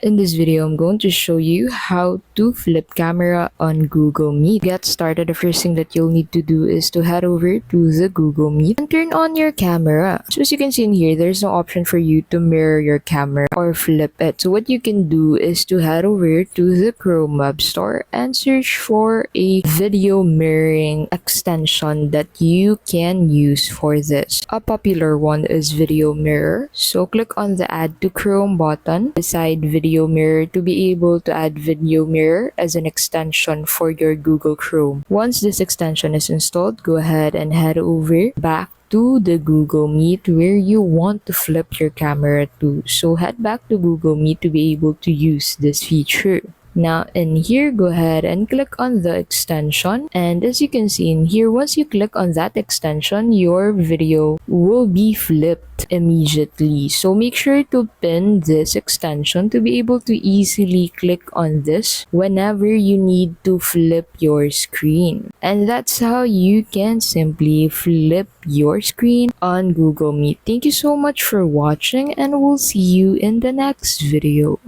In this video, I'm going to show you how to flip camera on Google Meet. To get started, the first thing that you'll need to do is to head over to the Google Meet and turn on your camera. So as you can see in here, there's no option for you to mirror your camera or flip it. So what you can do is to head over to the Chrome Web Store and search for a video mirroring extension that you can use for this. A popular one is Video Mirror. So click on the Add to Chrome button beside Video Mirror to be able to add Video Mirror as an extension for your Google Chrome. Once this extension is installed, go ahead and head over back to the Google Meet where you want to flip your camera to. So head back to Google Meet to be able to use this feature. Now in here, go ahead and click on the extension, and as you can see in here, once you click on that extension, your video will be flipped immediately. So make sure to pin this extension to be able to easily click on this whenever you need to flip your screen. And that's how you can simply flip your screen on Google Meet. Thank you so much for watching, and we'll see you in the next video.